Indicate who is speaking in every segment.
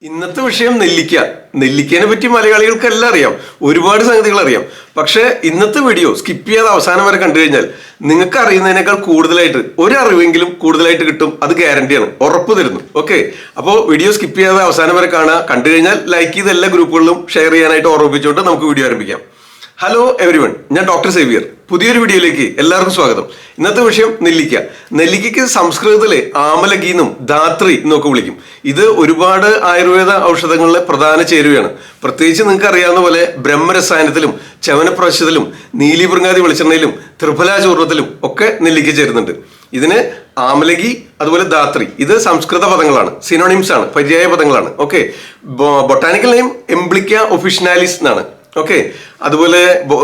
Speaker 1: ഇന്നത്തെ വിഷയം നെല്ലിക്ക. നെല്ലിക്കേനെ പറ്റി മലയാളികൾക്ക് എല്ലാം അറിയാം, ഒരുപാട് സംഗതികൾ അറിയാം. പക്ഷെ ഇന്നത്തെ വീഡിയോ സ്കിപ്പ് ചെയ്യാതെ അവസാനം വരെ കണ്ടു കഴിഞ്ഞാൽ നിങ്ങൾക്ക് അറിയുന്നതിനേക്കാൾ കൂടുതലായിട്ട് ഒരറിവെങ്കിലും കൂടുതലായിട്ട് കിട്ടും. അത് ഗ്യാരണ്ടിയാണ്, ഉറപ്പ് തരുന്നു. ഓക്കെ, അപ്പോൾ വീഡിയോ സ്കിപ്പ് ചെയ്യാതെ അവസാനം വരെ കാണുക. കണ്ടു കഴിഞ്ഞാൽ ലൈക്ക് ചെയ്ത് എല്ലാ ഗ്രൂപ്പുകളിലും ഷെയർ ചെയ്യാനായിട്ട് ഓർമ്മിപ്പിച്ചുകൊണ്ട് നമുക്ക് വീഡിയോ ആരംഭിക്കാം. ഹലോ എവരിവൺ, ഞാൻ ഡോക്ടർ സേവിയർ. പുതിയൊരു വീഡിയോയിലേക്ക് എല്ലാവർക്കും സ്വാഗതം. ഇന്നത്തെ വിഷയം നെല്ലിക്ക. നെല്ലിക്കയ്ക്ക് സംസ്കൃതത്തിലെ ആമലകി എന്നും ധാത്രി എന്നൊക്കെ വിളിക്കും. ഇത് ഒരുപാട് ആയുർവേദ ഔഷധങ്ങളിലെ പ്രധാന ചേരുവയാണ്. പ്രത്യേകിച്ച് നിങ്ങൾക്ക് അറിയാവുന്ന പോലെ ബ്രഹ്മരസായനത്തിലും ച്യവനപ്രാശത്തിലും നീലീവൃങ്ങാതി വെളിച്ചെണ്ണയിലും ത്രിഫലാ ചൂർണത്തിലും ഒക്കെ നെല്ലിക്ക ചേരുന്നുണ്ട്. ഇതിന് ആമലകി അതുപോലെ ധാത്രി ഇത് സംസ്കൃത പദങ്ങളാണ്, സിനോണിംസ് ആണ്, പര്യായ പദങ്ങളാണ്. ഓക്കെ, ബൊട്ടാനിക്കൽ നെയിം എംബ്ലിക്ക ഒഫിഷനാലിസ് എന്നാണ്. ഓക്കെ, അതുപോലെ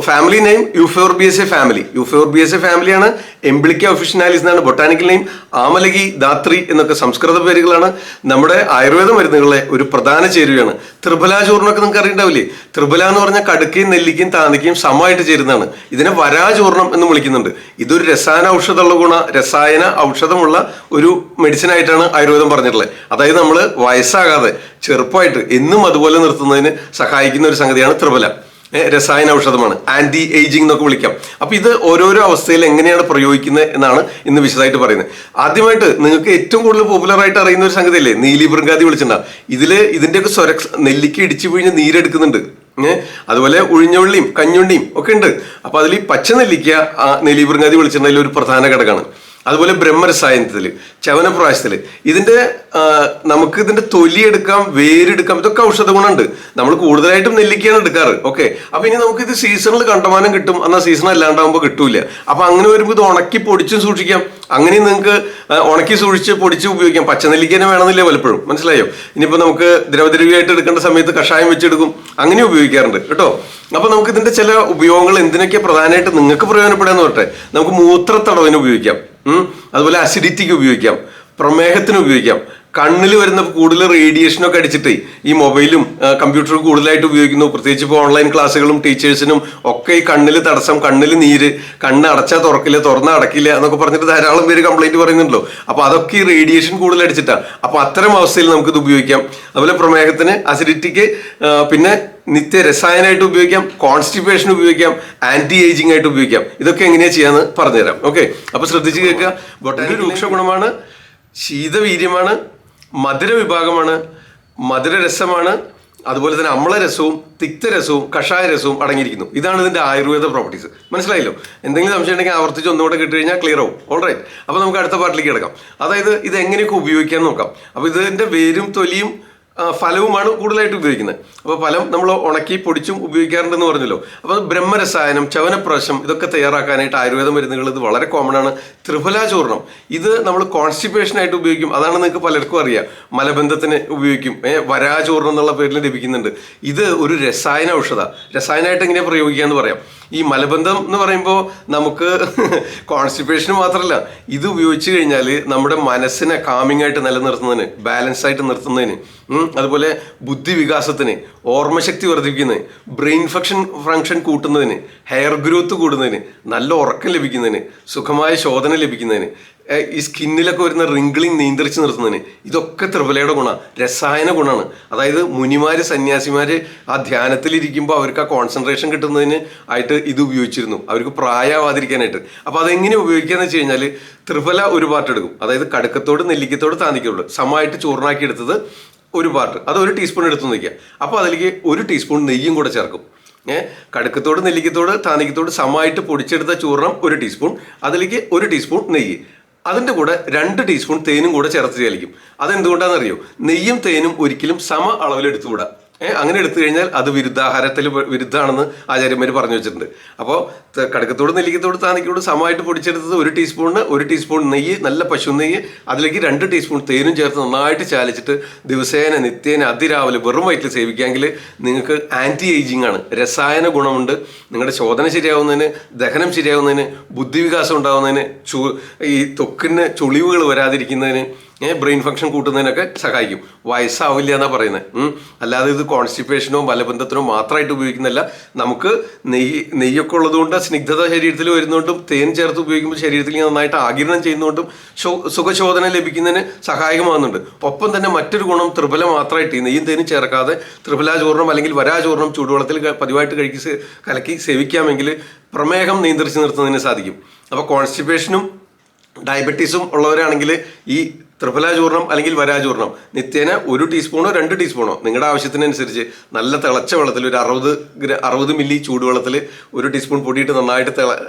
Speaker 1: ഫാമിലി നെയിം യൂഫോർബിയസെ ഫാമിലി. യൂഫോർബിയസെ ഫാമിലിയാണ്. എംബ്ലിക്ക ഒഫിഷനാലിസ് എന്നാണ് ബൊട്ടാനിക്കൽ നെയിം. ആമലകി, ധാത്രി എന്നൊക്കെ സംസ്കൃത പേരുകളാണ്. നമ്മുടെ ആയുർവേദ മരുന്നുകളിലെ ഒരു പ്രധാന ചേരുവയാണ്. ത്രിഫലാ ചൂർണ്ണമൊക്കെ നിങ്ങൾക്ക് അറിയണ്ടാവില്ലേ? ത്രിഫല എന്ന് പറഞ്ഞാൽ കടുക്കയും നെല്ലിക്കയും താന്നിക്കയും സമമായിട്ട് ചേരുന്നതാണ്. ഇതിനെ വരാചൂർണം എന്ന് വിളിക്കുന്നുണ്ട്. ഇതൊരു രസായന ഔഷധമുള്ള ഒരു മെഡിസിൻ ആയിട്ടാണ് ആയുർവേദം പറഞ്ഞിട്ടുള്ളത്. അതായത് നമ്മൾ വയസ്സാകാതെ ചെറുപ്പമായിട്ട് എന്നും അതുപോലെ നിർത്തുന്നതിന് സഹായിക്കുന്ന ഒരു സംഗതിയാണ് ത്രിഫല. രസായന ഔഷധമാണ്, ആന്റി ഏജിങ് എന്നൊക്കെ വിളിക്കാം. അപ്പൊ ഇത് ഓരോരോ അവസ്ഥയിൽ എങ്ങനെയാണ് പ്രയോഗിക്കുന്നത് എന്നാണ് ഇന്ന് വിശദമായിട്ട് പറയുന്നത്. ആദ്യമായിട്ട് നിങ്ങൾക്ക് ഏറ്റവും കൂടുതൽ പോപ്പുലർ ആയിട്ട് അറിയുന്ന ഒരു സംഗതിയല്ലേ നീലീബ്രങ്കാതി വെളിച്ചെണ്ണ. ഇതിന്റെയൊക്കെ നെല്ലിക്ക ഇടിച്ചു പിഴിഞ്ഞ് നീരെടുക്കുന്നുണ്ട്. അതുപോലെ ഉഴിഞ്ഞുള്ളിയും കഞ്ഞുള്ളിയും ഒക്കെ ഉണ്ട്. അപ്പൊ അതിൽ ഈ പച്ച നെല്ലിക്ക നീലീബ്രങ്കാതി വെളിച്ചെണ്ണയിൽ ഒരു പ്രധാന ഘടകമാണ്. അതുപോലെ ബ്രഹ്മരസായനത്തില്, ച്യവനപ്രാശത്തില് നമുക്ക് ഇതിന്റെ തൊലി എടുക്കാം, വേരെടുക്കാം. ഇതൊക്കെ ഔഷധ ഗുണമുണ്ട്. നമ്മൾ കൂടുതലായിട്ടും നെല്ലിക്കയാണ് എടുക്കാറ്. ഓക്കെ, അപ്പൊ ഇനി നമുക്ക് ഇത് സീസണിൽ കണ്ടമാനം കിട്ടും, എന്നാൽ സീസൺ അല്ലാണ്ടാകുമ്പോൾ കിട്ടൂല. അപ്പൊ അങ്ങനെ വരുമ്പോൾ ഇത് ഉണക്കി പൊടിച്ചും സൂക്ഷിക്കാം. അങ്ങനെ നിങ്ങൾക്ക് ഉണക്കി സൂക്ഷിച്ച് പൊടിച്ച് ഉപയോഗിക്കാം. പച്ചനെല്ലിക്കനെ വേണമെന്നില്ല പലപ്പോഴും, മനസ്സിലായോ? ഇനിയിപ്പോ നമുക്ക് ദ്രവദ്രവ്യമായിട്ട് എടുക്കേണ്ട സമയത്ത് കഷായം വെച്ചെടുക്കും, അങ്ങനെ ഉപയോഗിക്കാറുണ്ട് കേട്ടോ. അപ്പൊ നമുക്ക് ഇതിന്റെ ചില ഉപയോഗങ്ങൾ എന്തിനൊക്കെ പ്രധാനമായിട്ട് നിങ്ങൾക്ക് പ്രയോജനപ്പെടാന്ന് പറട്ടെ. നമുക്ക് മൂത്രത്തടവിന് ഉപയോഗിക്കാം, അതുപോലെ അസിഡിറ്റിക്ക് ഉപയോഗിക്കാം, പ്രമേഹത്തിന് ഉപയോഗിക്കാം. കണ്ണിൽ വരുന്ന കൂടുതൽ റേഡിയേഷനൊക്കെ അടിച്ചിട്ട് ഈ മൊബൈലും കമ്പ്യൂട്ടറും കൂടുതലായിട്ട് ഉപയോഗിക്കുന്നു. പ്രത്യേകിച്ച് ഇപ്പോൾ ഓൺലൈൻ ക്ലാസ്സുകളും ടീച്ചേഴ്സിനും ഒക്കെ ഈ കണ്ണിൽ തടസ്സം, കണ്ണിൽ നീര്, കണ്ണ് അടച്ചാൽ തുറക്കില്ല, തുറന്നാൽ അടക്കില്ല എന്നൊക്കെ പറഞ്ഞിട്ട് ധാരാളം പേര് കംപ്ലൈന്റ് പറയുന്നുണ്ടല്ലോ. അപ്പൊ അതൊക്കെ ഈ റേഡിയേഷൻ കൂടുതൽ അടിച്ചിട്ടാണ്. അപ്പൊ അത്തരം അവസ്ഥയിൽ നമുക്കിത് ഉപയോഗിക്കാം. അതുപോലെ പ്രമേഹത്തിന്, അസിഡിറ്റിക്ക്, പിന്നെ നിത്യരസായനമായിട്ട് ഉപയോഗിക്കാം, കോൺസ്റ്റിപ്പേഷൻ ഉപയോഗിക്കാം, ആന്റി ഏജിങ് ആയിട്ട് ഉപയോഗിക്കാം. ഇതൊക്കെ എങ്ങനെയാ ചെയ്യാന്ന് പറഞ്ഞുതരാം. ഓക്കെ, അപ്പൊ ശ്രദ്ധിച്ച് കേൾക്കുക. ബൊട്ടാനിക്കൽ രൂക്ഷ ഗുണമാണ്, ശീതവീര്യമാണ്, മധുര വിഭാഗമാണ്, മധുരരസമാണ്, അതുപോലെ തന്നെ അമ്ലരസവും തിക്തരസവും കഷായ രസവും അടങ്ങിയിരിക്കുന്നു. ഇതാണ് ഇതിന്റെ ആയുർവേദ പ്രോപ്പർട്ടീസ്. മനസ്സിലായല്ലോ? എന്തെങ്കിലും സംശയം ഉണ്ടെങ്കിൽ ആവർത്തിച്ച് ഒന്നുകൂടെ കിട്ടി കഴിഞ്ഞാൽ ക്ലിയർ ആവും. ഓൾറൈറ്റ്, അപ്പൊ നമുക്ക് അടുത്ത പാർട്ടിലേക്ക് കിടക്കാം. അതായത് ഇത് എങ്ങനെയൊക്കെ ഉപയോഗിക്കാൻ നോക്കാം. അപ്പൊ ഇതിന്റെ വേരും തൊലിയും ഫലവുമാണ് കൂടുതലായിട്ട് ഉപയോഗിക്കുന്നത്. അപ്പോൾ ഫലം നമ്മൾ ഉണക്കി പൊടിച്ചും ഉപയോഗിക്കാറുണ്ടെന്ന് പറഞ്ഞല്ലോ. അപ്പോൾ ബ്രഹ്മരസായനം, ച്യവനപ്രാശം ഇതൊക്കെ തയ്യാറാക്കാനായിട്ട് ആയുർവേദ മരുന്നുകൾ ഇത് വളരെ കോമൺ ആണ്. ത്രിഫലാ ചൂർണം ഇത് നമ്മൾ കോൺസ്റ്റിപ്പേഷനായിട്ട് ഉപയോഗിക്കും. അതാണ് നിങ്ങൾക്ക് പലർക്കും അറിയാം. മലബന്ധത്തിന് ഉപയോഗിക്കും. വരാചൂർണം എന്നുള്ള പേരിൽ ലഭിക്കുന്നുണ്ട്. ഇത് ഒരു രസായന ഔഷധ. രസായനമായിട്ട് എങ്ങനെയാണ് പ്രയോഗിക്കാന്ന് പറയാം. ഈ മലബന്ധം എന്ന് പറയുമ്പോൾ നമുക്ക് കോൺസ്റ്റിപ്പേഷന് മാത്രമല്ല, ഇത് ഉപയോഗിച്ച് കഴിഞ്ഞാൽ നമ്മുടെ മനസ്സിനെ കാമിങ് ആയിട്ട് നിലനിർത്തുന്നതിന്, ബാലൻസ് ആയിട്ട് നിർത്തുന്നതിന്, അതുപോലെ ബുദ്ധി വികാസത്തിന്, ഓർമ്മശക്തി വർദ്ധിപ്പിക്കുന്നതിന്, ബ്രെയിൻ ഫങ്ഷൻ കൂട്ടുന്നതിന്, ഹെയർ ഗ്രോത്ത് കൂടുന്നതിന്, നല്ല ഉറക്കം ലഭിക്കുന്നതിന്, സുഖമായ ശോധന ലഭിക്കുന്നതിന്, ഈ സ്കിന്നിലൊക്കെ വരുന്ന റിങ്കിളിങ് നിയന്ത്രിച്ച് നിർത്തുന്നതിന്, ഇതൊക്കെ ത്രിഫലയുടെ ഗുണമാണ്, രസായന ഗുണമാണ്. അതായത് മുനിമാര്, സന്യാസിമാര് ആ ധ്യാനത്തിലിരിക്കുമ്പോൾ അവർക്ക് ആ കോൺസെൻട്രേഷൻ കിട്ടുന്നതിന് ആയിട്ട് ഇത് ഉപയോഗിച്ചിരുന്നു, അവർക്ക് പ്രായമാവാതിരിക്കാനായിട്ട്. അപ്പോൾ അതെങ്ങനെ ഉപയോഗിക്കാന്ന് വെച്ച് കഴിഞ്ഞാൽ ത്രിഫല ഒരു പാർട്ട് എടുക്കും. അതായത് കടുക്കത്തോട് നെല്ലിക്കത്തോട് താന്നിക്കുള്ളൂ സമമായിട്ട് ചൂർണ്ണാക്കി എടുത്തത് ഒരു പാർട്ട്, അത് 1 ടീസ്പൂൺ എടുത്തു നിൽക്കുക. അപ്പോൾ അതിലേക്ക് 1 ടീസ്പൂൺ നെയ്യും കൂടെ ചേർക്കും. കടുക്കത്തോട് നെല്ലിക്കത്തോട് താന്നിക്കത്തോട് സമമായിട്ട് പൊടിച്ചെടുത്ത ചൂർണം 1 ടീസ്പൂൺ, അതിലേക്ക് 1 ടീസ്പൂൺ നെയ്യ്, അതിൻ്റെ കൂടെ 2 ടീസ്പൂൺ തേനും കൂടെ ചേർത്ത് ചാലിക്കും. അതെന്തുകൊണ്ടാണെന്നറിയോ? നെയ്യും തേനും ഒരിക്കലും സമ അളവിൽ എടുത്തുകൂടാ. അങ്ങനെ എടുത്തു കഴിഞ്ഞാൽ അത് വിരുദ്ധാഹാരത്തിൽ വിരുദ്ധമാണെന്ന് ആചാര്യന്മാർ പറഞ്ഞു വെച്ചിട്ടുണ്ട്. അപ്പോൾ കടുക്കത്തോട് നെല്ലിക്കത്തോട് താന്നിക്കത്തോട് സമമായിട്ട് പൊടിച്ചെടുത്തത് 1 ടീസ്പൂണിന് 1 ടീസ്പൂൺ നെയ്യ്, നല്ല പശു നെയ്യ്, അതിലേക്ക് 2 ടീസ്പൂൺ തേനും ചേർത്ത് നന്നായിട്ട് ചാലിച്ചിട്ട് ദിവസേന നിത്യേന അതിരാവിലെ വെറും വയറ്റിൽ സേവിക്കാമെങ്കിൽ നിങ്ങൾക്ക് ആന്റി ഏജിങ് ആണ്, രസായന ഗുണമുണ്ട്. നിങ്ങളുടെ ശോധന ശരിയാവുന്നതിന്, ദഹനം ശരിയാവുന്നതിന്, ബുദ്ധിവികാസം ഉണ്ടാകുന്നതിന്, ഈ ത്വക്കിന് ചുളിവുകൾ വരാതിരിക്കുന്നതിന്, ബ്രെയിൻ ഫംഗ്ഷൻ കൂട്ടുന്നതിനൊക്കെ സഹായിക്കും. വയസ്സാവില്ല എന്നാണ് പറയുന്നത്. അല്ലാതെ ഇത് കോൺസ്റ്റിപ്പേഷനോ മലബന്ധത്തിനോ മാത്രമായിട്ട് ഉപയോഗിക്കുന്നില്ല. നമുക്ക് നെയ്യൊക്കെ ഉള്ളതുകൊണ്ട് സ്നിഗ്ധത ശരീരത്തിൽ വരുന്നതുകൊണ്ടും തേൻ ചേർത്ത് ഉപയോഗിക്കുമ്പോൾ ശരീരത്തിൽ നന്നായിട്ട് ആഗിരണം ചെയ്യുന്നതുകൊണ്ടും സുഖശോധന ലഭിക്കുന്നതിന് സഹായകമാകുന്നുണ്ട്. ഒപ്പം തന്നെ മറ്റൊരു ഗുണം ത്രിഫല മാത്രമായിട്ട് നെയ്യും തേനും ചേർക്കാതെ ത്രിഫല ചോർണം അല്ലെങ്കിൽ വരാചൂർണം ചൂടുവെള്ളത്തിൽ പതിവായിട്ട് കലക്കി സേവിക്കാമെങ്കിൽ പ്രമേഹം നിയന്ത്രിച്ച് നിർത്തുന്നതിന് സാധിക്കും. അപ്പോൾ കോൺസ്റ്റിപ്പേഷനും ഡയബറ്റീസും ഉള്ളവരാണെങ്കിൽ ഈ ത്രിഫല ചൂർണം അല്ലെങ്കിൽ വരാചൂർണം നിത്യേന 1 ടീസ്പൂണോ 2 ടീസ്പൂണോ നിങ്ങളുടെ ആവശ്യത്തിനനുസരിച്ച് നല്ല തിളച്ച വെള്ളത്തിൽ ഒരു 60 മില്ലി ചൂടുവെള്ളത്തിൽ 1 ടീസ്പൂൺ പൊടിയിട്ട് നന്നായിട്ട്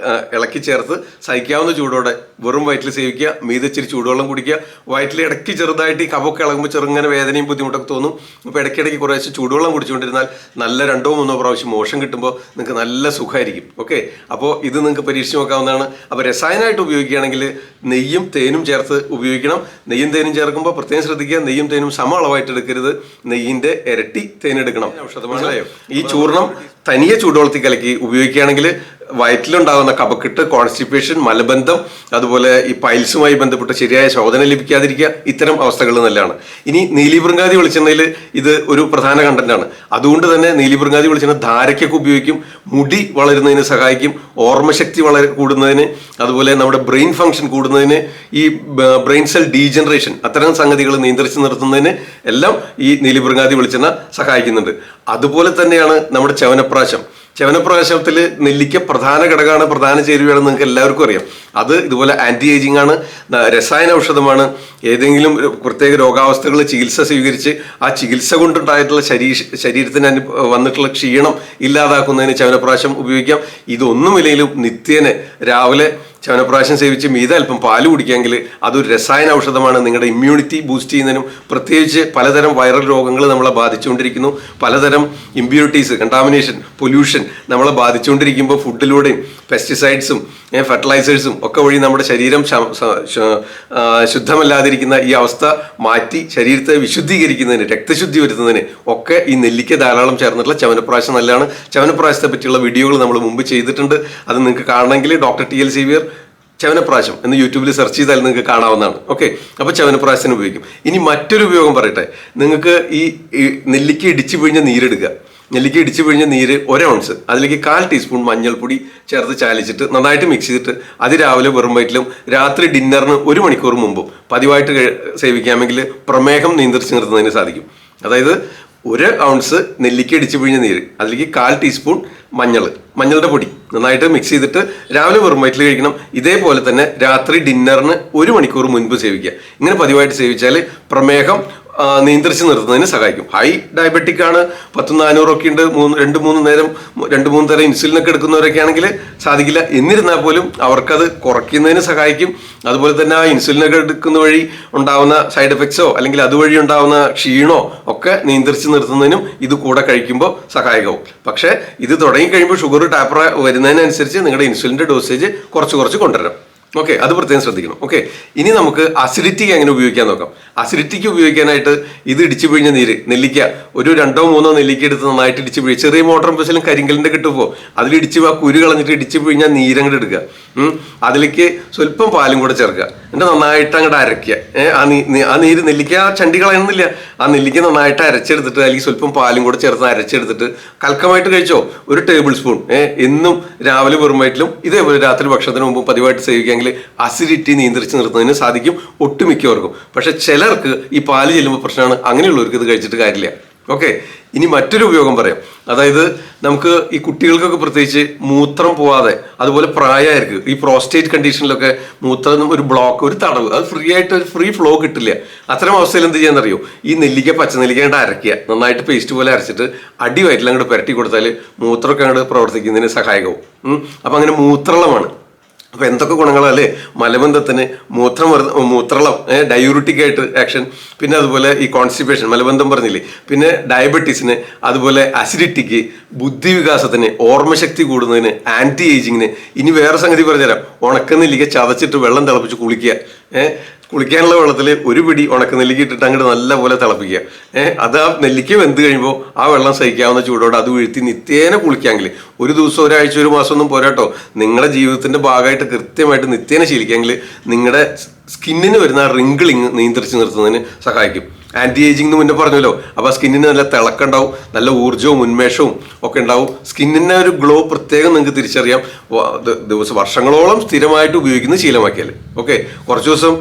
Speaker 1: ഇളക്കി ചേർത്ത് സഹിക്കാവുന്ന ചൂടോടെ വെറും വയറ്റിൽ സേവിക്കുക. മീതിച്ചിരി ചൂടുവെള്ളം കുടിക്കുക. വയറ്റിൽ ഇടയ്ക്ക് ചെറുതായിട്ട് ഈ കഫമൊക്കെ ഇളകുമ്പോൾ ചെറുങ്ങനെ വേദനയും ബുദ്ധിമുട്ടൊക്കെ തോന്നും. അപ്പോൾ ഇടയ്ക്കിടയ്ക്ക് കുറേശ്ശെ ചൂടുവെള്ളം കുടിച്ചുകൊണ്ടിരുന്നാൽ നല്ല 2-3 പ്രാവശ്യം മോഷൻ കിട്ടുമ്പോൾ നിങ്ങൾക്ക് നല്ല സുഖമായിരിക്കും. ഓക്കെ, അപ്പോൾ ഇത് നിങ്ങൾക്ക് പരീക്ഷിച്ച് നോക്കാവുന്നതാണ്. അപ്പോൾ രസായനമായിട്ട് ഉപയോഗിക്കുകയാണെങ്കിൽ നെയ്യും തേനും ചേർത്ത് ഉപയോഗിക്കണം. നെയ്യും തേനും ചേർക്കുമ്പോൾ പ്രത്യേകം ശ്രദ്ധിക്കുക, നെയ്യും തേനും സമ അളവായിട്ട് എടുക്കരുത്. നെയ്യിൻ്റെ ഇരട്ടി തേനെടുക്കണം. മനസ്സിലായോ? ഈ ചൂർണം തനിയെ ചൂടുവെള്ളത്തിൽ കലക്കി ഉപയോഗിക്കുകയാണെങ്കിൽ വയറ്റിലുണ്ടാകുന്ന കഫക്കെട്ട്, കോൺസ്റ്റിപ്പേഷൻ, മലബന്ധം, അതുപോലെ ഈ പൈൽസുമായി ബന്ധപ്പെട്ട് ശരിയായ ശോധന ലഭിക്കാതിരിക്കുക, ഇത്തരം അവസ്ഥകൾ നല്ലതാണ്. ഇനി നീലിബൃങ്കാതി വെളിച്ചെണ്ണയിൽ ഇത് ഒരു പ്രധാന കണ്ടന്റാണ്. അതുകൊണ്ട് തന്നെ നീലിബൃങ്കാതി വെളിച്ചെണ്ണ ധാരയ്ക്കൊക്കെ ഉപയോഗിക്കും. മുടി വളരുന്നതിന് സഹായിക്കും. ഓർമ്മശക്തി കൂടുന്നതിന്, അതുപോലെ നമ്മുടെ ബ്രെയിൻ ഫംഗ്ഷൻ കൂടുന്നതിന്, ഈ ബ്രെയിൻ സെൽ ഡീജനറേഷൻ അത്തരം സംഗതികൾ നിയന്ത്രിച്ച് നിർത്തുന്നതിന് എല്ലാം ഈ നീലിബൃങ്കാതി വെളിച്ചെണ്ണ സഹായിക്കുന്നുണ്ട്. അതുപോലെ തന്നെയാണ് നമ്മുടെ ചവനപ്രാശത്തിൽ നെല്ലിക്ക പ്രധാന ഘടകമാണ്, പ്രധാന ചേരുവയാണെന്ന് നിങ്ങൾക്ക് എല്ലാവർക്കും അറിയാം. അത് ഇതുപോലെ ആൻറ്റി ഏജിങ് ആണ്, രസായന ഔഷധമാണ്. ഏതെങ്കിലും പ്രത്യേക രോഗാവസ്ഥകൾ ചികിത്സ സ്വീകരിച്ച് ആ ചികിത്സ കൊണ്ടുണ്ടായിട്ടുള്ള ശരീരത്തിന് വന്നിട്ടുള്ള ക്ഷീണം ഇല്ലാതാക്കുന്നതിന് ചവനപ്രാശം ഉപയോഗിക്കാം. ഇതൊന്നുമില്ലെങ്കിലും നിത്യേന രാവിലെ ചവനപ്രാശം സേവിച്ച് മീത അല്പം പാല് കുടിക്കാമെങ്കിൽ അതൊരു രസായന ഔഷധമാണ്. നിങ്ങളുടെ ഇമ്മ്യൂണിറ്റി ബൂസ്റ്റ് ചെയ്യുന്നതിനും, പ്രത്യേകിച്ച് പലതരം വൈറൽ രോഗങ്ങൾ നമ്മളെ ബാധിച്ചുകൊണ്ടിരിക്കുന്നു. പലതരം ഇമ്പ്യൂരിറ്റീസ്, കണ്ടാമിനേഷൻ, പൊല്യൂഷൻ നമ്മളെ ബാധിച്ചുകൊണ്ടിരിക്കുമ്പോൾ ഫുഡിലൂടെയും പെസ്റ്റിസൈഡ്സും ഫെർട്ടിലൈസേഴ്സും ഒക്കെ വഴി നമ്മുടെ ശരീരം ശുദ്ധമല്ലാതിരിക്കുന്ന ഈ അവസ്ഥ മാറ്റി ശരീരത്തെ വിശുദ്ധീകരിക്കുന്നതിന്, രക്തശുദ്ധി വരുത്തുന്നതിന് ഒക്കെ ഈ നെല്ലിക്ക ധാരാളം ചേർന്നിട്ടുള്ള ചവനപ്രാശം നല്ലതാണ്. ചവനപ്രാശത്തെ പറ്റിയുള്ള വീഡിയോകൾ നമ്മൾ മുമ്പ് ചെയ്തിട്ടുണ്ട്. അത് നിങ്ങൾക്ക് കാണണമെങ്കിൽ Dr.T.L.Xavier ചവനപ്രാശം എന്ന് യൂട്യൂബിൽ സെർച്ച് ചെയ്താൽ നിങ്ങൾക്ക് കാണാവുന്നതാണ്. ഓക്കെ, അപ്പോൾ ചവനപ്രാശത്തിന് ഉപയോഗിക്കും. ഇനി മറ്റൊരു ഉപയോഗം പറയട്ടെ. നിങ്ങൾക്ക് ഈ നെല്ലിക്ക ഇടിച്ചു പിഴിഞ്ഞ നീരെടുക്കുക. നെല്ലിക്ക ഇടിച്ചു പിഴിഞ്ഞ നീര് 1 ഔൺസ്, അതിലേക്ക് 1/4 ടീസ്പൂൺ മഞ്ഞൾപ്പൊടി ചേർത്ത് ചാലിച്ചിട്ട് നന്നായിട്ട് മിക്സ് ചെയ്തിട്ട് അത് രാവിലെ വെറും വയറ്റിലും രാത്രി ഡിന്നറിന് 1 മണിക്കൂർ മുമ്പും പതിവായിട്ട് സേവിക്കാമെങ്കിൽ പ്രമേഹം നിയന്ത്രിച്ച് നിർത്തുന്നതിന് സാധിക്കും. അതായത് 1 ഔൺസ് നെല്ലിക്ക ഇടിച്ചു പിഴിഞ്ഞ നീര്, അതിലേക്ക് 1/4 ടീസ്പൂൺ മഞ്ഞളുടെ പൊടി നന്നായിട്ട് മിക്സ് ചെയ്തിട്ട് രാവിലെ വെറും വയറ്റിൽ കഴിക്കണം. ഇതേപോലെ തന്നെ രാത്രി ഡിന്നറിന് 1 മണിക്കൂർ മുൻപ് സേവിക്കുക. ഇങ്ങനെ പതിവായിട്ട് സേവിച്ചാൽ പ്രമേഹം നിയന്ത്രിച്ച് നിർത്തുന്നതിന് സഹായിക്കും. ഹൈ ഡയബറ്റിക് ആണ്, 1000-400 ഒക്കെ ഉണ്ട്, 2-3 തരം ഇൻസുലിനൊക്കെ എടുക്കുന്നവരൊക്കെ ആണെങ്കിൽ സാധിക്കില്ല. എന്നിരുന്നാൽ പോലും അവർക്കത് കുറയ്ക്കുന്നതിന് സഹായിക്കും. അതുപോലെ തന്നെ ആ ഇൻസുലിനൊക്കെ എടുക്കുന്ന വഴി ഉണ്ടാവുന്ന സൈഡ് എഫക്ട്സോ അല്ലെങ്കിൽ അതുവഴി ഉണ്ടാവുന്ന ക്ഷീണോ ഒക്കെ നിയന്ത്രിച്ച് നിർത്തുന്നതിനും ഇത് കൂടെ കഴിക്കുമ്പോൾ സഹായകവും. പക്ഷേ ഇത് തുടങ്ങിക്കഴിയുമ്പോൾ ഷുഗർ ടാപ്പർ വരുന്നതിനനുസരിച്ച് നിങ്ങളുടെ ഇൻസുലിൻ്റെ ഡോസേജ് കുറച്ച് കൊണ്ടുവരണം. ഓക്കെ, അത് പ്രത്യേകം ശ്രദ്ധിക്കണം. ഓക്കെ, ഇനി നമുക്ക് അസിഡിറ്റിക്ക് എങ്ങനെ ഉപയോഗിക്കാൻ നോക്കാം. അസിഡിറ്റിക്ക് ഉപയോഗിക്കാനായിട്ട് ഇത് ഇടിച്ചു പിഴിഞ്ഞ നീര്, നെല്ലിക്ക ഒരു 2-3 നെല്ലിക്ക എടുത്ത് നന്നായിട്ട് ഇടിച്ചു പിഴിഞ്ഞ്, ചെറിയ മോട്ടറും പെസലും കരിങ്കലിൻ്റെ കിട്ടുമ്പോൾ അതിലിടിച്ച് ആ കുരു കളഞ്ഞിട്ട് ഇടിച്ചു പിഴിഞ്ഞ നീരങ്ങോട്ട് എടുക്കുക. അതിലേക്ക് സ്വല്പം പാലും കൂടെ ചേർക്കുക. എന്നിട്ട് നന്നായിട്ട് അങ്ങോട്ട് അരയ്ക്കുക. ആ നീര് നെല്ലിക്ക ചണ്ടി കളയണമെന്നില്ല. ആ നെല്ലിക്ക നന്നായിട്ട് അരച്ചെടുത്തിട്ട് അല്ലെങ്കിൽ സ്വല്പം പാലും കൂടെ ചേർത്ത് അരച്ചെടുത്തിട്ട് കൽക്കമായിട്ട് കഴിച്ചോ. 1 ടേബിൾ സ്പൂൺ എന്നും രാവിലെ വെറും വയറ്റിലും ഇതേപോലെ രാത്രി ഭക്ഷണത്തിന് മുമ്പ് പതിവായിട്ട് സേവിക്കുക. അസിഡിറ്റി നിയന്ത്രിച്ച് നിർത്തുന്നതിന് സാധിക്കും ഒട്ടുമിക്കവർക്കും. പക്ഷെ ചിലർക്ക് ഈ പാല് ചെല്ലുമ്പോൾ പ്രശ്നമാണ്. അങ്ങനെയുള്ളവർക്ക് ഇത് കഴിച്ചിട്ട് കാര്യമില്ല. ഓക്കെ, ഇനി മറ്റൊരു ഉപയോഗം പറയാം. അതായത് നമുക്ക് ഈ കുട്ടികൾക്കൊക്കെ പ്രത്യേകിച്ച് മൂത്രം പോവാതെ, അതുപോലെ പ്രായമായിരിക്കും ഈ പ്രോസ്റ്റേറ്റ് കണ്ടീഷനിലൊക്കെ മൂത്രം ഒരു ബ്ലോക്ക്, ഒരു തടവ്, അത് ഫ്രീ ഫ്ലോ കിട്ടില്ല. അത്തരം അവസ്ഥയിൽ എന്ത് ചെയ്യാന്നറിയോ? ഈ പച്ചനെല്ലിക്ക അങ്ങോട്ട് അരയ്ക്കുക. നന്നായിട്ട് പേസ്റ്റ് പോലെ അരച്ചിട്ട് അടി വയറ്റിൽ അങ്ങോട്ട് പുരട്ടി കൊടുത്താൽ മൂത്രമൊക്കെ അങ്ങോട്ട് പ്രവർത്തിക്കുന്നതിന് സഹായകവും. അപ്പം അങ്ങനെ മൂത്രളമാണ്. അപ്പൊ എന്തൊക്കെ ഗുണങ്ങളല്ലേ മലബന്ധത്തിന്, മൂത്രളം ഡയൂറിറ്റിക് ആയിട്ട് ആക്ഷൻ, പിന്നെ അതുപോലെ ഈ കോൺസ്റ്റിപ്പേഷൻ മലബന്ധം പറഞ്ഞില്ലേ, പിന്നെ ഡയബറ്റീസിന്, അതുപോലെ അസിഡിറ്റിക്ക്, ബുദ്ധിവികാസത്തിന്, ഓർമ്മശക്തി കൂടുന്നതിന്, ആന്റി ഏജിങ്ങിന്. ഇനി വേറെ സംഗതി പറഞ്ഞുതരാം. ഉണക്കനെല്ലിക്ക ചതച്ചിട്ട് വെള്ളം തിളപ്പിച്ച് കുളിക്കുക. കുളിക്കാനുള്ള വെള്ളത്തിൽ ഒരു പിടി ഉണക്ക നെല്ലിക്ക ഇട്ടിട്ട് അങ്ങോട്ട് നല്ലപോലെ തിളപ്പിക്കുക. അത് ആ നെല്ലിക്ക വെന്ത് കഴിയുമ്പോൾ ആ വെള്ളം സഹിക്കാവുന്ന ചൂടോടെ അത് വീഴ്ത്തി നിത്യേന കുളിക്കാമെങ്കിൽ ഒരു ദിവസം, ഒരാഴ്ച, ഒരു മാസം ഒന്നും പോരാട്ടോ, നിങ്ങളുടെ ജീവിതത്തിന്റെ ഭാഗമായിട്ട് കൃത്യമായിട്ട് നിത്യേന ശീലിക്കാമെങ്കിൽ നിങ്ങളുടെ സ്കിന്നിന് വരുന്ന റിങ്കിളിങ് നിയന്ത്രിച്ച് നിർത്തുന്നതിന് സഹായിക്കും. ആന്റി ഏജിംഗ് മുന്നേ പറഞ്ഞല്ലോ. അപ്പോൾ സ്കിന്നിന് നല്ല തിളക്കുണ്ടാവും, നല്ല ഊർജ്ജവും ഉന്മേഷവും ഒക്കെ ഉണ്ടാവും. സ്കിന്നിൻ്റെ ഒരു ഗ്ലോ പ്രത്യേകം നിങ്ങൾക്ക് തിരിച്ചറിയാം വർഷങ്ങളോളം സ്ഥിരമായിട്ട് ഉപയോഗിക്കുന്ന ശീലമാക്കിയാൽ. ഓക്കെ, കുറച്ച് ദിവസം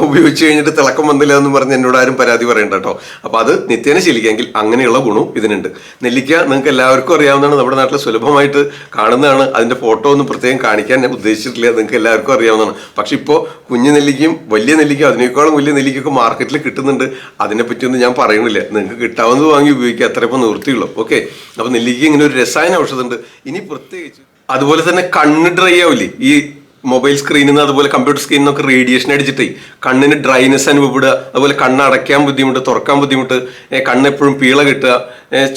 Speaker 1: ഉപയോഗിച്ച് കഴിഞ്ഞിട്ട് തിളക്കം വന്നില്ല എന്ന് പറഞ്ഞ് എന്നോട് ആരും പരാതി പറയണ്ട കേട്ടോ. അപ്പോൾ അത് നിത്യേന ശീലിക്കാമെങ്കിൽ അങ്ങനെയുള്ള ഗുണവും ഇതിനുണ്ട്. നെല്ലിക്ക നിങ്ങൾക്ക് എല്ലാവർക്കും അറിയാവുന്നതാണ്, നമ്മുടെ നാട്ടിൽ സുലഭമായിട്ട് കാണുന്നതാണ്. അതിൻ്റെ ഫോട്ടോ ഒന്നും പ്രത്യേകം കാണിക്കാൻ ഞാൻ ഉദ്ദേശിച്ചിട്ടില്ല, നിങ്ങൾക്ക് എല്ലാവർക്കും അറിയാവുന്നതാണ്. പക്ഷെ ഇപ്പോൾ കുഞ്ഞു നെല്ലിക്കയും വലിയ നെല്ലിക്കയും അതിനേക്കാളും വലിയ നെല്ലിക്കൊക്കെ മാർക്കറ്റിൽ കിട്ടുന്നുണ്ട്. അതിനെപ്പറ്റിയൊന്നും ഞാൻ പറയുന്നില്ല, നിങ്ങൾക്ക് കിട്ടാവുന്നത് വാങ്ങി ഉപയോഗിക്കുക, അത്ര ഇപ്പോൾ നിവൃത്തിയുള്ളൂ. ഓക്കെ, അപ്പോൾ നെല്ലിക്ക ഇങ്ങനെ ഒരു രസായന ഔഷധമുണ്ട്. ഇനി പ്രത്യേകിച്ച് അതുപോലെ തന്നെ കണ്ണ് ഡ്രൈ ആവില്ലേ, ഈ മൊബൈൽ സ്ക്രീനിൽ നിന്ന് അതുപോലെ കമ്പ്യൂട്ടർ സ്ക്രീനിൽ നിന്നൊക്കെ റേഡിയേഷൻ അടിച്ചിട്ട് കണ്ണിന് ഡ്രൈനെസ് അനുഭവപ്പെടുക, അതുപോലെ കണ്ണ് അടയ്ക്കാൻ ബുദ്ധിമുട്ട്, തുറക്കാൻ ബുദ്ധിമുട്ട്, കണ്ണെപ്പോഴും പീള കിട്ടുക,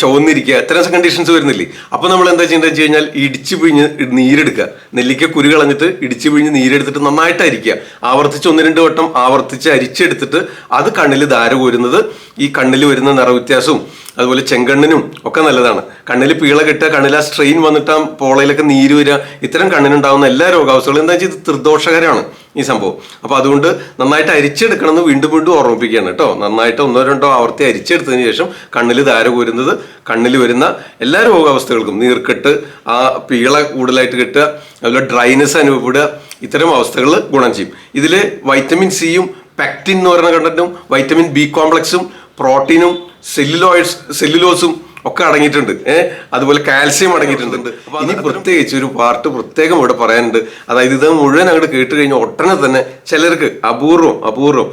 Speaker 1: ചുവന്നിരിക്കുക, ഇത്തരം കണ്ടീഷൻസ് വരുന്നില്ലേ. അപ്പോൾ നമ്മൾ എന്താ ചെയ്യേണ്ടത് വെച്ച് കഴിഞ്ഞാൽ ഇടിച്ച് പിഴിഞ്ഞ് നീരെടുക്കുക. നെല്ലിക്ക കുരു കളഞ്ഞിട്ട് ഇടിച്ച് പിഴിഞ്ഞ് നീരെടുത്തിട്ട് നന്നായിട്ട് അരിക്കുക. ആവർത്തിച്ച് 1-2 വട്ടം ആവർത്തിച്ച് അരിച്ചെടുത്തിട്ട് അത് കണ്ണിൽ ധാര കോരുന്നത് ഈ കണ്ണിൽ വരുന്ന നിറവ്യത്യാസവും അതുപോലെ ചെങ്കണ്ണിനും ഒക്കെ നല്ലതാണ്. കണ്ണിൽ പീള കിട്ടുക, കണ്ണിൽ ആ സ്ട്രെയിൻ വന്നിട്ട് പോളയിലൊക്കെ നീര് വരിക, ഇത്തരം കണ്ണിനുണ്ടാകുന്ന എല്ലാ രോഗാവസ്ഥകളും എന്താ വെച്ചാൽ ഇത് ത്രിദോഷകരമാണ് ഈ സംഭവം. അപ്പോൾ അതുകൊണ്ട് നന്നായിട്ട് അരിച്ചെടുക്കണം എന്ന് വീണ്ടും വീണ്ടും ഓർമ്മിപ്പിക്കുകയാണ് കേട്ടോ. നന്നായിട്ട് 1-2 ആവർത്തി അരിച്ചെടുത്തതിന് ശേഷം കണ്ണിൽ ധാര കോരുന്നത് കണ്ണിൽ വരുന്ന എല്ലാ രോഗാവസ്ഥകൾക്കും, നീർക്കെട്ട്, ആ പീള കൂടുതലായിട്ട് കിട്ടുക, അതുപോലെ ഡ്രൈനെസ് അനുഭവപ്പെടുക, ഇത്തരം അവസ്ഥകൾ ഗുണം ചെയ്യും. ഇതിൽ വൈറ്റമിൻ സിയും പെക്റ്റിൻ എന്ന് പറയുന്ന കണ്ടന്റും വൈറ്റമിൻ ബി കോംപ്ലക്സും പ്രോട്ടീനും സെല്ലുലോസും ഒക്കെ അടങ്ങിയിട്ടുണ്ട്. അതുപോലെ കാൽസ്യം അടങ്ങിയിട്ടുണ്ട്. ഇനി പ്രത്യേകിച്ച് ഒരു പാർട്ട് പ്രത്യേകം ഇവിടെ പറയാനുണ്ട്. അതായത് ഇത് മുഴുവൻ അങ്ങോട്ട് കേട്ട് കഴിഞ്ഞാൽ ഒട്ടനെ തന്നെ ചിലർക്ക് അപൂർവം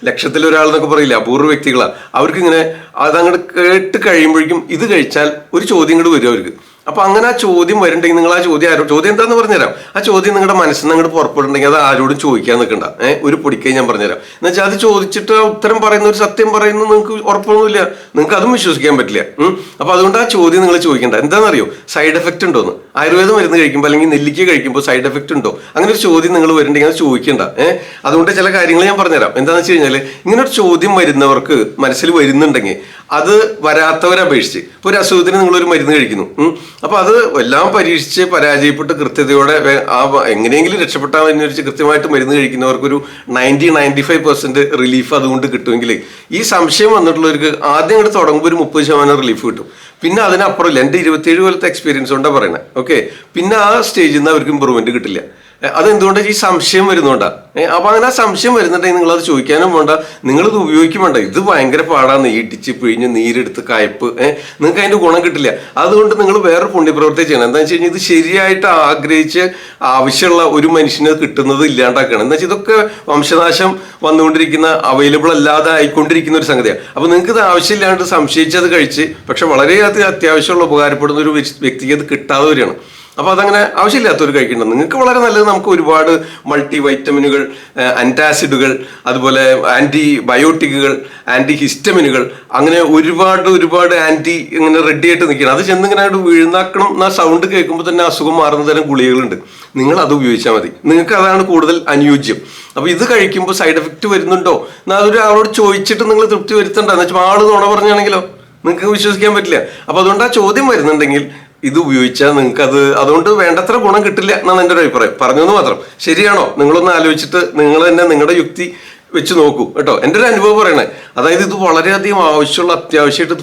Speaker 1: ലക്ഷത്തിലൊരാൾ എന്നൊക്കെ പറയില്ല, അപൂർവ വ്യക്തികളാണ്. അവർക്ക് ഇങ്ങനെ അതങ്ങോട്ട് കേട്ട് കഴിയുമ്പോഴേക്കും ഇത് കഴിച്ചാൽ ഒരു ചോദ്യം ഇങ്ങോട്ട് വരും അവർക്ക്. അപ്പൊ അങ്ങനെ ആ ചോദ്യം വരുന്നുണ്ടെങ്കിൽ നിങ്ങൾ ആ ചോദ്യം എന്താന്ന് പറഞ്ഞുതരാം. ആ ചോദ്യം നിങ്ങളുടെ മനസ്സിൽ നിന്ന് അങ്ങോട്ട് പുറപ്പെടുന്നുണ്ടെങ്കിൽ അത് ആരോടും ചോദിക്കാൻ നിൽക്കണ്ട. ഒരു പൊടിക്കൈ ഞാൻ പറഞ്ഞുതരാം. എന്ന് വെച്ചാൽ അത് ചോദിച്ചിട്ട് ഉത്തരം പറയുന്ന ഒരു സത്യം പറയുന്നത് നിങ്ങൾക്ക് ഉറപ്പൊന്നുമില്ല, നിങ്ങൾക്ക് അതും വിശ്വസിക്കാൻ പറ്റില്ല. അപ്പൊ അതുകൊണ്ട് ആ ചോദ്യം നിങ്ങൾ ചോദിക്കേണ്ട. എന്താണെന്നറിയോ, സൈഡ് എഫക്റ്റ് ഉണ്ടോന്ന്. ആയുർവേദ മരുന്ന് കഴിക്കുമ്പോൾ അല്ലെങ്കിൽ നെല്ലിക്ക കഴിക്കുമ്പോൾ സൈഡ് എഫക്റ്റ് ഉണ്ടോ, അങ്ങനെ ഒരു ചോദ്യം നിങ്ങൾ വരുന്നുണ്ടെങ്കിൽ അത് ചോദിക്കേണ്ട. അതുകൊണ്ട് ചില കാര്യങ്ങൾ ഞാൻ പറഞ്ഞുതരാം. എന്താണെന്ന് വെച്ച് കഴിഞ്ഞാൽ ഇങ്ങനെ ഒരു ചോദ്യം വരുന്നവർക്ക് മനസ്സിൽ വരുന്നുണ്ടെങ്കിൽ അത് വരാത്തവരപേക്ഷിച്ച് ഇപ്പോൾ ഒരു അസുഖത്തിന് നിങ്ങളൊരു മരുന്ന് കഴിക്കുന്നു. അപ്പൊ അത് എല്ലാം പരീക്ഷിച്ച് പരാജയപ്പെട്ട് കൃത്യതയോടെ എങ്ങനെയെങ്കിലും രക്ഷപ്പെട്ടാൽ വിചാരിച്ച് കൃത്യമായിട്ട് മരുന്ന് കഴിക്കുന്നവർക്കൊരു 90-95% റിലീഫ് അതുകൊണ്ട് കിട്ടുമെങ്കിൽ ഈ സംശയം വന്നിട്ടുള്ളവർക്ക് ആദ്യം അങ്ങോട്ട് തുടങ്ങുമ്പോൾ ഒരു 30% റിലീഫ് കിട്ടും. പിന്നെ അതിനപ്പുറമില്ല. എൻ്റെ 27 കൊല്ലത്തെ എക്സ്പീരിയൻസ് കൊണ്ടാണ് പറയുന്നത്. ഓക്കെ, പിന്നെ ആ സ്റ്റേജിൽ നിന്ന് അവർക്ക് ഇമ്പ്രൂവ്മെന്റ് കിട്ടില്ല. അതെന്തുകൊണ്ട് ഈ സംശയം വരുന്നുണ്ടാ. അപ്പൊ അങ്ങനെ ആ സംശയം വരുന്നുണ്ടെങ്കിൽ നിങ്ങൾ അത് ചോദിക്കാനും വേണ്ട, നിങ്ങളിത് ഉപയോഗിക്കും വേണ്ട. ഇത് ഭയങ്കര പാടാന്ന്, ഇടിച്ച് പിഴിഞ്ഞ് നീരെടുത്ത് കയ്പ്പ്, നിങ്ങൾക്ക് അതിന്റെ ഗുണം കിട്ടില്ല. അതുകൊണ്ട് നിങ്ങൾ വേറെ പുണ്യപ്രവൃത്തി ചെയ്യണം. എന്താ വെച്ച് കഴിഞ്ഞാൽ ഇത് ശരിയായിട്ട് ആഗ്രഹിച്ച് ആവശ്യമുള്ള ഒരു മനുഷ്യന് കിട്ടുന്നത് ഇല്ലാണ്ടാക്കണം. എന്താ വെച്ചാൽ ഇതൊക്കെ വംശനാശം വന്നുകൊണ്ടിരിക്കുന്ന, അവൈലബിൾ അല്ലാതെ ആയിക്കൊണ്ടിരിക്കുന്ന ഒരു സംഗതിയാണ്. അപ്പൊ നിങ്ങൾക്ക് ഇത് ആവശ്യമില്ലാണ്ട് സംശയിച്ചത് കഴിച്ച് പക്ഷെ വളരെയധികം അത്യാവശ്യമുള്ള ഉപകാരപ്പെടുന്ന ഒരു വ്യക്തിക്ക് അത് കിട്ടാതെ വരികയാണ്. അപ്പോൾ അതങ്ങനെ ആവശ്യമില്ലാത്തവർ കഴിക്കേണ്ടത്. നിങ്ങൾക്ക് വളരെ നല്ലത്. നമുക്ക് ഒരുപാട് മൾട്ടി വൈറ്റമിനുകൾ, ആന്റാസിഡുകൾ, അതുപോലെ ആന്റിബയോട്ടിക്കുകൾ, ആന്റി ഹിസ്റ്റമിനുകൾ, അങ്ങനെ ഒരുപാട് ആന്റി ഇങ്ങനെ റെഡി ആയിട്ട് നിൽക്കണം. അത് ചെന്നിങ്ങനെ ആയിട്ട് വീഴുന്നാക്കണം എന്ന സൗണ്ട് കേൾക്കുമ്പോൾ തന്നെ അസുഖം മാറുന്ന തരം ഗുളികകളുണ്ട്. നിങ്ങൾ അത് ഉപയോഗിച്ചാൽ മതി. നിങ്ങൾക്ക് അതാണ് കൂടുതൽ അനുയോജ്യം. അപ്പോൾ ഇത് കഴിക്കുമ്പോൾ സൈഡ് എഫക്റ്റ് വരുന്നുണ്ടോ എന്നാൽ അതൊരാളോട് ചോദിച്ചിട്ട് നിങ്ങൾ തൃപ്തി വരുത്തണ്ട. എന്ന് വെച്ചാൽ ആള് നുണ പറഞ്ഞാണെങ്കിലോ നിങ്ങൾക്ക് വിശ്വസിക്കാൻ പറ്റില്ല. അപ്പോൾ അതുകൊണ്ട് ആ ചോദ്യം വരുന്നുണ്ടെങ്കിൽ ഇത് ഉപയോഗിച്ചാൽ നിങ്ങൾക്ക് അതുകൊണ്ട് വേണ്ടത്ര ഗുണം കിട്ടില്ല എന്നാണ് എൻ്റെ ഒരു അഭിപ്രായം. പറഞ്ഞെന്ന് മാത്രം. ശരിയാണോ? നിങ്ങളൊന്ന് ആലോചിച്ചിട്ട് നിങ്ങൾ തന്നെ നിങ്ങളുടെ യുക്തി വെച്ച് നോക്കൂ കേട്ടോ. എൻ്റെ ഒരു അനുഭവം പറയണേ. അതായത് ഇത് വളരെയധികം ആവശ്യമുള്ള, അത്യാവശ്യമായിട്ട്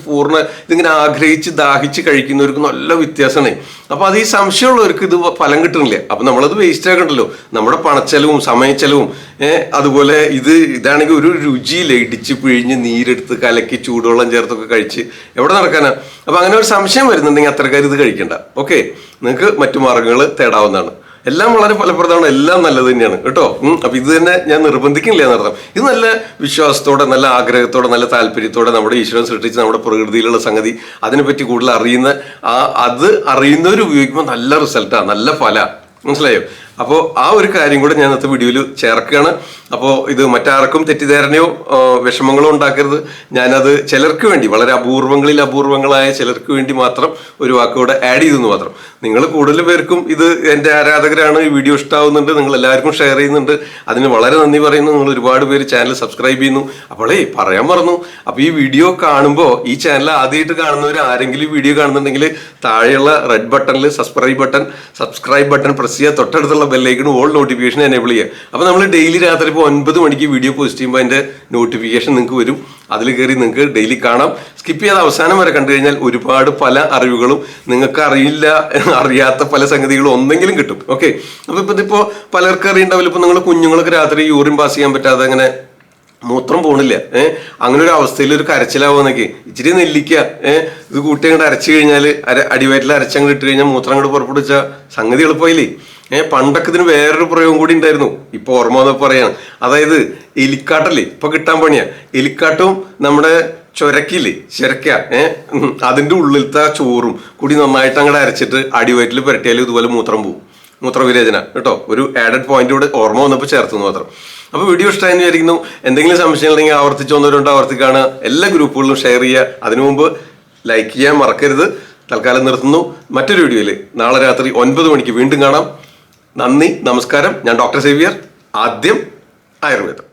Speaker 1: ഇതിങ്ങനെ ആഗ്രഹിച്ച് ദാഹിച്ച് കഴിക്കുന്നവർക്ക് നല്ല വ്യത്യാസമാണ്. അപ്പൊ അത് ഈ സംശയമുള്ളവർക്ക് ഇത് ഫലം കിട്ടുന്നില്ല. അപ്പൊ നമ്മളത് വേസ്റ്റ് ആക്കണ്ടല്ലോ. നമ്മുടെ പണച്ചെലവും സമയച്ചെലവും അതുപോലെ ഇതാണെങ്കിൽ ഒരു രുചിയില്ല. ഇടിച്ച് പിഴിഞ്ഞ് നീരെടുത്ത് കലക്കി ചൂടുവെള്ളം ചേർത്തൊക്കെ കഴിച്ച് എവിടെ നടക്കാനാ. അപ്പൊ അങ്ങനെ ഒരു സംശയം വരുന്നുണ്ടെങ്കിൽ അത്തരക്കാർ ഇത് കഴിക്കണ്ട. ഓക്കെ, നിങ്ങൾക്ക് മറ്റു മാർഗങ്ങൾ തേടാവുന്നതാണ്. എല്ലാം വളരെ ഫലപ്രദമാണ്, എല്ലാം നല്ലത് തന്നെയാണ് കേട്ടോ. അപ്പൊ ഇത് തന്നെ ഞാൻ നിർബന്ധിക്കുന്നില്ല എന്നർത്ഥം. ഇത് നല്ല വിശ്വാസത്തോടെ, നല്ല ആഗ്രഹത്തോടെ, നല്ല താല്പര്യത്തോടെ നമ്മുടെ ഈശ്വരൻ സൃഷ്ടിച്ച് നമ്മുടെ പ്രകൃതിയിലുള്ള സംഗതി അതിനെപ്പറ്റി കൂടുതൽ അറിയുന്നവർ ഉപയോഗിക്കുമ്പോൾ നല്ല റിസൾട്ടാണ്, നല്ല ഫല. മനസ്സിലായോ? അപ്പോൾ ആ ഒരു കാര്യം കൂടെ ഞാൻ ഇന്നത്തെ വീഡിയോയിൽ ചേർക്കുകയാണ്. അപ്പോൾ ഇത് മറ്റാർക്കും തെറ്റിദ്ധാരണയോ വിഷമങ്ങളോ ഉണ്ടാക്കരുത്. ഞാനത് ചിലർക്ക് വേണ്ടി, വളരെ അപൂർവങ്ങളായ ചിലർക്ക് വേണ്ടി മാത്രം ഒരു വാക്കുകൂടെ ആഡ് ചെയ്തെന്ന് മാത്രം. നിങ്ങൾ കൂടുതൽ പേർക്കും ഇത് എൻ്റെ ആരാധകരാണ്, ഈ വീഡിയോ ഇഷ്ടമാവുന്നുണ്ട്, നിങ്ങൾ എല്ലാവർക്കും ഷെയർ ചെയ്യുന്നുണ്ട്, അതിന് വളരെ നന്ദി പറയുന്നു. നിങ്ങൾ ഒരുപാട് പേര് ചാനൽ സബ്സ്ക്രൈബ് ചെയ്യുന്നു. അപ്പോളേ പറയാൻ മറന്നു, അപ്പോൾ ഈ വീഡിയോ കാണുമ്പോൾ ഈ ചാനൽ ആദ്യമായിട്ട് കാണുന്നവർ ആരെങ്കിലും ഈ വീഡിയോ കാണുന്നുണ്ടെങ്കിൽ താഴെയുള്ള റെഡ് ബട്ടണിൽ സബ്സ്ക്രൈബ് ബട്ടൺ പ്രസ് ചെയ്യുക, തൊട്ടടുത്തുള്ള ബെല്ലൈക്കൺ ഓൾ നോട്ടിഫിക്കേഷൻ എനേബിൾ ചെയ്യുക. അപ്പോൾ നമ്മൾ ഡെയിലി രാത്രി ഇപ്പോൾ 9 മണിക്ക് വീഡിയോ പോസ്റ്റ് ചെയ്യുമ്പോൾ അതിൻ്റെ നോട്ടിഫിക്കേഷൻ നിങ്ങൾക്ക് വരും. അതിൽ കയറി നിങ്ങൾക്ക് ഡെയിലി കാണാം. സ്കിപ്പ് ചെയ്ത് അവസാനം വരെ കണ്ടു കഴിഞ്ഞാൽ ഒരുപാട് പല അറിവുകളും നിങ്ങൾക്ക് അറിയാത്ത പല സംഗതികളും ഒന്നെങ്കിലും കിട്ടും. ഓക്കെ, അപ്പോൾ ഇതിപ്പോൾ പലർക്കും അറിയണ്ടാവില്ല. ഇപ്പോൾ നിങ്ങൾ കുഞ്ഞുങ്ങൾക്ക് രാത്രി യൂറിൻ പാസ് ചെയ്യാൻ പറ്റാതെ അങ്ങനെ മൂത്രം പോണില്ല, അങ്ങനെ ഒരു അവസ്ഥയിൽ ഒരു കരച്ചിലാവുന്നൊക്കെ ഇച്ചിരി നെല്ലിക്ക ഇത് കൂട്ടി അങ്ങോട്ട് അരച്ചു കഴിഞ്ഞാൽ അടിവയറ്റിൽ അരച്ചങ്ങോട്ട് ഇട്ട് കഴിഞ്ഞാൽ മൂത്രം അങ്ങോട്ട് പുറപ്പെടുവിച്ച സംഗതി എളുപ്പമായില്ലേ. പണ്ടൊക്കെ ഇതിന് വേറൊരു പ്രയോഗം കൂടി ഉണ്ടായിരുന്നു, ഇപ്പൊ ഓർമ്മ വന്നപ്പോൾ പറയാണ്. അതായത് എലിക്കാട്ടല്ലേ ഇപ്പൊ കിട്ടാൻ പണിയാ. എലിക്കാട്ടും നമ്മുടെ ചുരക്ക അതിന്റെ ഉള്ളിലത്തെ ചോറും കൂടി നന്നായിട്ട് അങ്ങോട്ട് അരച്ചിട്ട് അടിവയറ്റിൽ പുരട്ടിയാലും ഇതുപോലെ മൂത്രം പോവും. മൂത്രവിരേചന കേട്ടോ, ഒരു ആഡഡ് പോയിന്റ് കൂടെ ഓർമ്മ വന്നപ്പോൾ ചേർത്തു മാത്രം. അപ്പോൾ വീഡിയോ ഇഷ്ടമായെന്ന് വിചാരിക്കുന്നു. എന്തെങ്കിലും സംശയം ഉണ്ടെങ്കിൽ ആവർത്തിക്കാണ്. എല്ലാ ഗ്രൂപ്പുകളിലും ഷെയർ ചെയ്യുക. അതിനു മുമ്പ് ലൈക്ക് ചെയ്യാൻ മറക്കരുത്. തൽക്കാലം നിർത്തുന്നു. മറ്റൊരു വീഡിയോയിൽ നാളെ രാത്രി 9 മണിക്ക് വീണ്ടും കാണാം. നന്ദി, നമസ്കാരം. ഞാൻ ഡോക്ടർ സേവിയർ. ആദ്യം ആയുർവേദം.